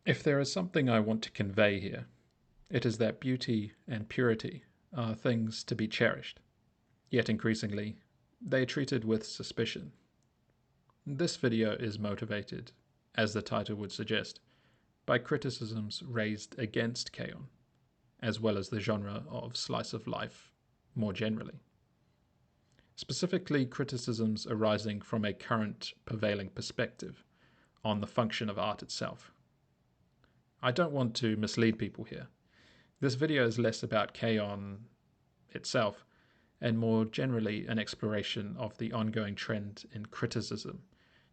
If there is something I want to convey here, it is that beauty and purity are things to be cherished, yet increasingly, they are treated with suspicion. This video is motivated, as the title would suggest, by criticisms raised against K-On!, as well as the genre of slice of life more generally. Specifically, criticisms arising from a current prevailing perspective on the function of art itself. I don't want to mislead people here. This video is less about K-On! Itself and more generally an exploration of the ongoing trend in criticism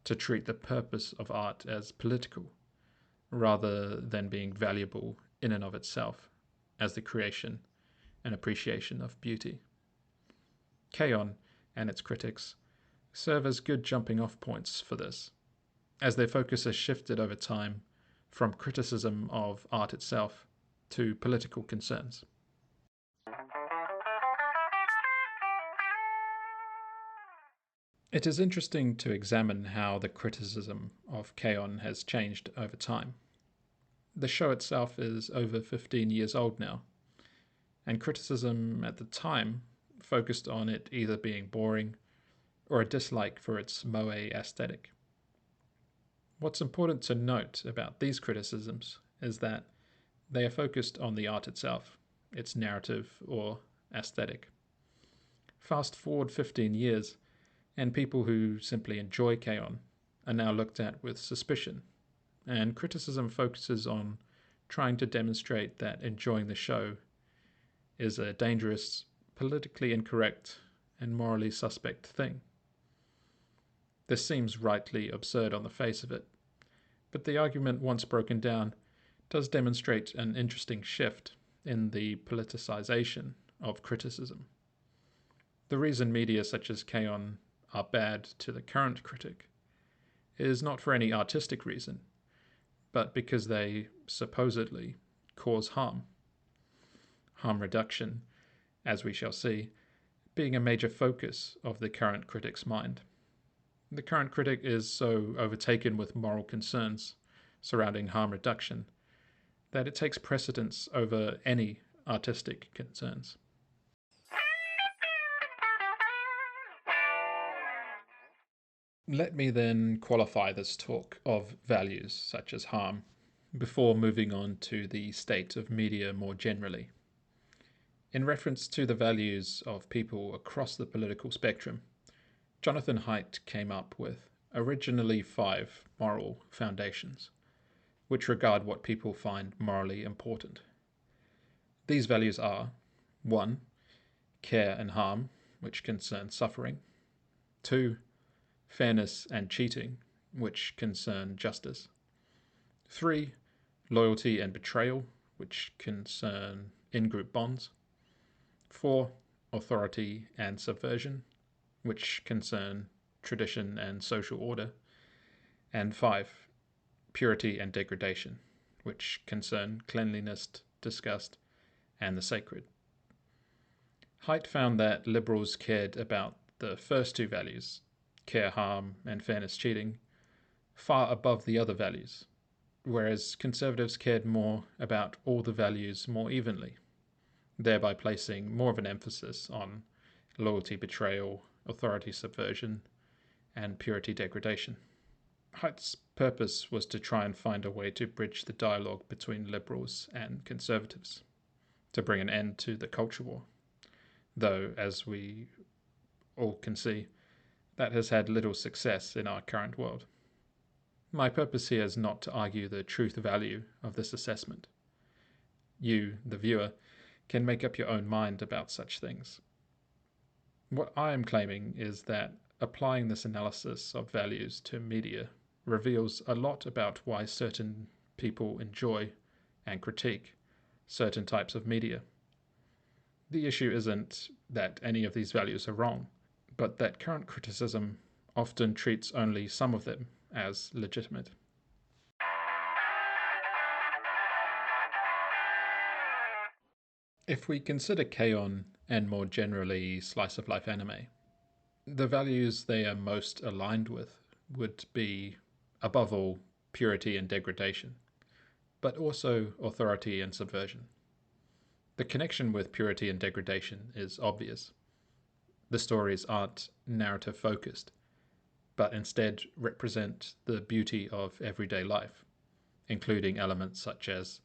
to treat the purpose of art as political, rather than being valuable in and of itself as the creation and appreciation of beauty. K-On! And its critics serve as good jumping off points for this, as their focus has shifted over time from criticism of art itself to political concerns. It is interesting to examine how the criticism of K-On! Has changed over time. The show itself is over 15 years old now, and criticism at the time focused on it either being boring or a dislike for its moe aesthetic. What's important to note about these criticisms is that they are focused on the art itself, its narrative or aesthetic. Fast forward 15 years, and people who simply enjoy K-On! Are now looked at with suspicion, and criticism focuses on trying to demonstrate that enjoying the show is a dangerous, politically incorrect, and morally suspect thing. This seems rightly absurd on the face of it, but the argument, once broken down, does demonstrate an interesting shift in the politicization of criticism. The reason media such as K-On! Are bad to the current critic is not for any artistic reason, but because they supposedly cause harm. Harm reduction, as we shall see, being a major focus of the current critic's mind. The current critic is so overtaken with moral concerns surrounding harm reduction that it takes precedence over any artistic concerns. Let me then qualify this talk of values such as harm before moving on to the state of media more generally. In reference to the values of people across the political spectrum, Jonathan Haidt came up with originally 5 moral foundations, which regard what people find morally important. These values are 1. Care and harm, which concern suffering. 2. Fairness and cheating, which concern justice. 3. Loyalty and betrayal, which concern in-group bonds. 4. Authority and subversion, which concern tradition and social order. And 5. Purity and degradation, which concern cleanliness, disgust, and the sacred. Haidt found that liberals cared about the first 2 values, care, harm, and fairness, cheating, far above the other values, whereas conservatives cared more about all the values more evenly, thereby placing more of an emphasis on loyalty, betrayal, authority, subversion, and purity, degradation. Haidt's purpose was to try and find a way to bridge the dialogue between liberals and conservatives, to bring an end to the culture war, though, as we all can see, that has had little success in our current world. My purpose here is not to argue the truth value of this assessment. You, the viewer, can make up your own mind about such things. What I am claiming is that applying this analysis of values to media reveals a lot about why certain people enjoy and critique certain types of media. The issue isn't that any of these values are wrong, but that current criticism often treats only some of them as legitimate. If we consider K-On! And more generally slice of life anime, the values they are most aligned with would be, above all, purity and degradation, but also authority and subversion. The connection with purity and degradation is obvious. The stories aren't narrative focused, but instead represent the beauty of everyday life, including elements such as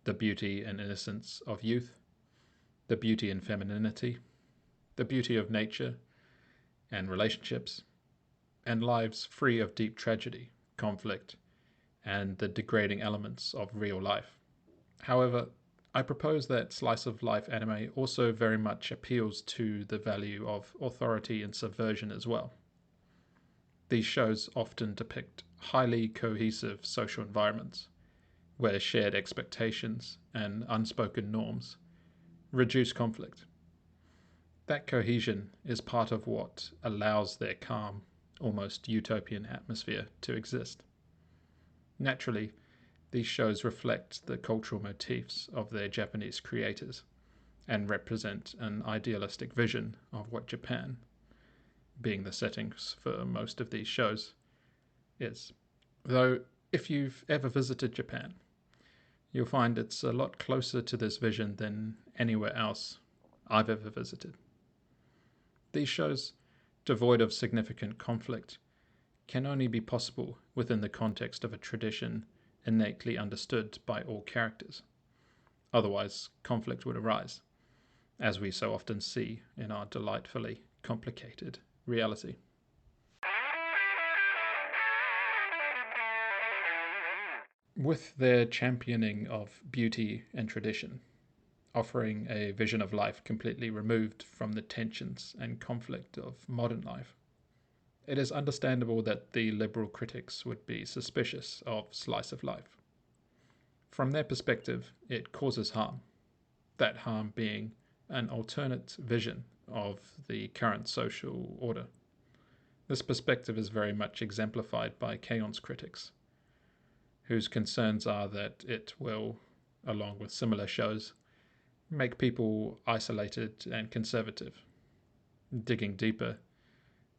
the beauty and innocence of youth, the beauty and femininity, the beauty of nature and relationships, and lives free of deep tragedy, conflict, and the degrading elements of real life. However, I propose that slice of life anime also very much appeals to the value of authority and subversion as well. These shows often depict highly cohesive social environments where shared expectations and unspoken norms reduce conflict. That cohesion is part of what allows their calm, almost utopian atmosphere to exist. Naturally, these shows reflect the cultural motifs of their Japanese creators and represent an idealistic vision of what Japan, being the settings for most of these shows, is. Though, if you've ever visited Japan, you'll find it's a lot closer to this vision than anywhere else I've ever visited. These shows, devoid of significant conflict, can only be possible within the context of a tradition innately understood by all characters. Otherwise, conflict would arise, as we so often see in our delightfully complicated reality. With their championing of beauty and tradition, offering a vision of life completely removed from the tensions and conflict of modern life, it is understandable that the liberal critics would be suspicious of slice of life. From their perspective, it causes harm, that harm being an alternate vision of the current social order. This perspective is very much exemplified by K-on's critics, whose concerns are that it will, along with similar shows, make people isolated and conservative. Digging deeper,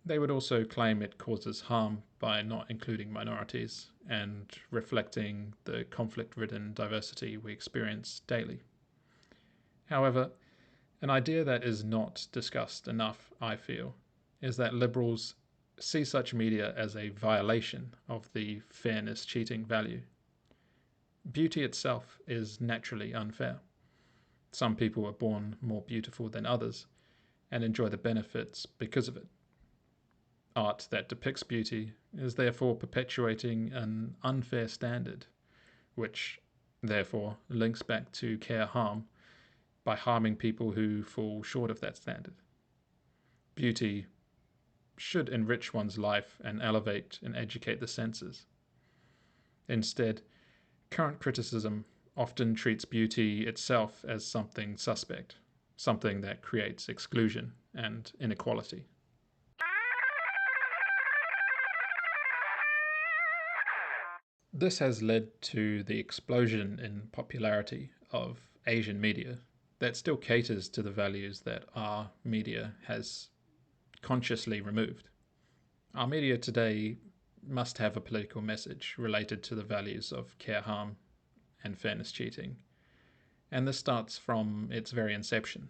they would also claim it causes harm by not including minorities and reflecting the conflict-ridden diversity we experience daily. However, an idea that is not discussed enough, I feel, is that liberals see such media as a violation of the fairness cheating value. Beauty itself is naturally unfair. Some people are born more beautiful than others and enjoy the benefits because of it. Art that depicts beauty is therefore perpetuating an unfair standard, which therefore links back to care harm by harming people who fall short of that standard. Beauty should enrich one's life and elevate and educate the senses. Instead, current criticism often treats beauty itself as something suspect, something that creates exclusion and inequality. This has led to the explosion in popularity of Asian media that still caters to the values that our media has consciously removed. Our media today must have a political message related to the values of care harm and fairness cheating, and this starts from its very inception.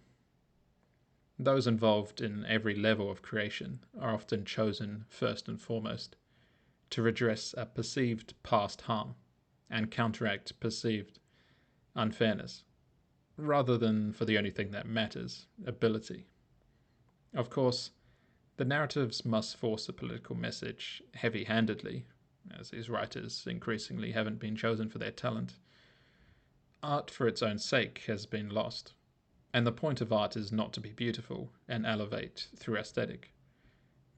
Those involved in every level of creation are often chosen first and foremost to redress a perceived past harm and counteract perceived unfairness, rather than for the only thing that matters, ability. Of course, the narratives must force a political message heavy-handedly, as these writers increasingly haven't been chosen for their talent. Art for its own sake has been lost, and the point of art is not to be beautiful and elevate through aesthetic,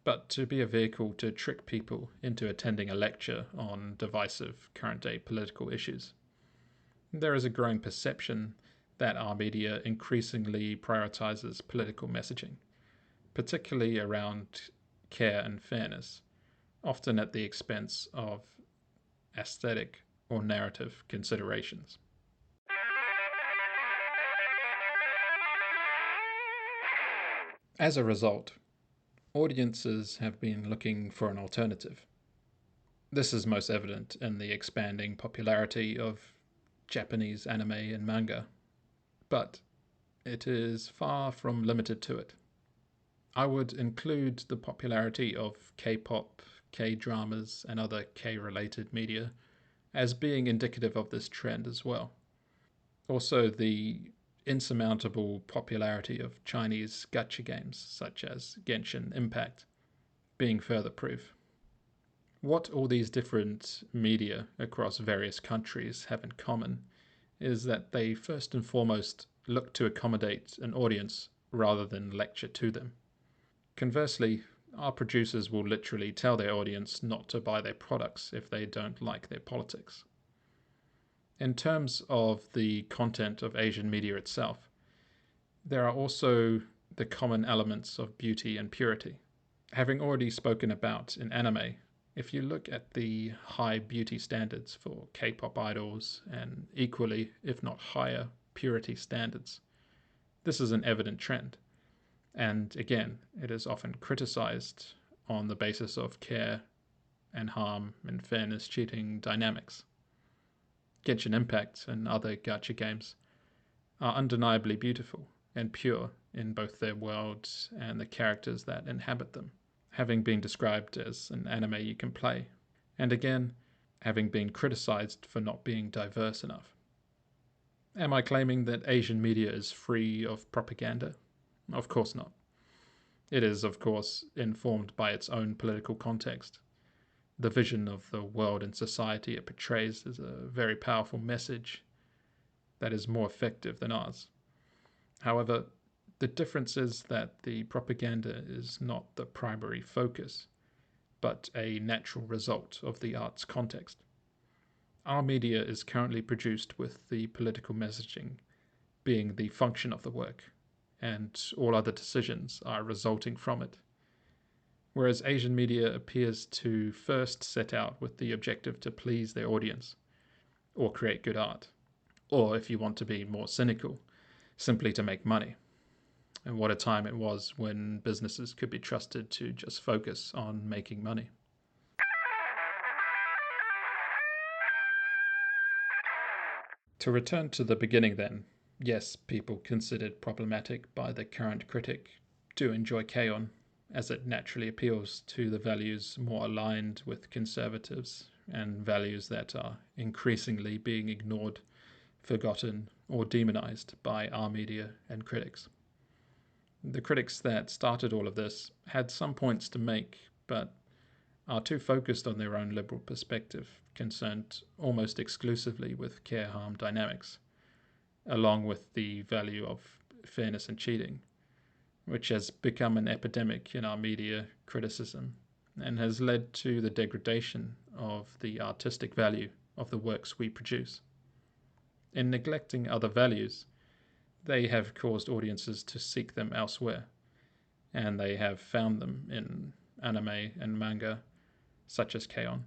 but to be a vehicle to trick people into attending a lecture on divisive current-day political issues. There is a growing perception that our media increasingly prioritizes political messaging, particularly around care and fairness, often at the expense of aesthetic or narrative considerations. As a result, audiences have been looking for an alternative. This is most evident in the expanding popularity of Japanese anime and manga, but it is far from limited to it. I would include the popularity of K-pop, K-dramas, and other K-related media as being indicative of this trend as well. Also, the insurmountable popularity of Chinese gacha games such as Genshin Impact being further proof. What all these different media across various countries have in common is that they first and foremost look to accommodate an audience rather than lecture to them. Conversely, our producers will literally tell their audience not to buy their products if they don't like their politics. In terms of the content of Asian media itself, there are also the common elements of beauty and purity. Having already spoken about in anime, if you look at the high beauty standards for K-pop idols and equally, if not higher, purity standards, this is an evident trend. And again, it is often criticized on the basis of care and harm and fairness cheating dynamics. Genshin Impact and other gacha games are undeniably beautiful and pure in both their worlds and the characters that inhabit them, having been described as an anime you can play, and again, having been criticized for not being diverse enough. Am I claiming that Asian media is free of propaganda? Of course not. It is, of course, informed by its own political context. The vision of the world and society it portrays is a very powerful message that is more effective than ours. However, the difference is that the propaganda is not the primary focus, but a natural result of the art's context. Our media is currently produced with the political messaging being the function of the work, and all other decisions are resulting from it. Whereas Asian media appears to first set out with the objective to please their audience, or create good art, or if you want to be more cynical, simply to make money. And what a time it was when businesses could be trusted to just focus on making money. To return to the beginning then, yes, people considered problematic by the current critic do enjoy K-On! As it naturally appeals to the values more aligned with conservatives and values that are increasingly being ignored, forgotten, or demonized by our media and critics. The critics that started all of this had some points to make, but are too focused on their own liberal perspective, concerned almost exclusively with care-harm dynamics, along with the value of fairness and cheating, which has become an epidemic in our media criticism and has led to the degradation of the artistic value of the works we produce. In neglecting other values, they have caused audiences to seek them elsewhere, and they have found them in anime and manga, such as K-On!,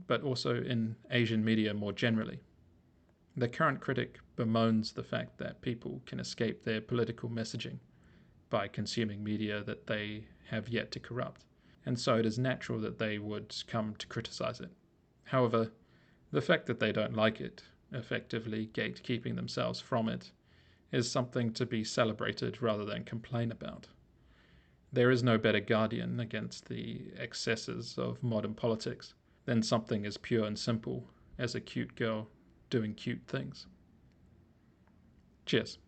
but also in Asian media more generally. The current critic bemoans the fact that people can escape their political messaging by consuming media that they have yet to corrupt, and so it is natural that they would come to criticize it. However, the fact that they don't like it, effectively gatekeeping themselves from it, is something to be celebrated rather than complain about. There is no better guardian against the excesses of modern politics than something as pure and simple as a cute girl doing cute things. Cheers.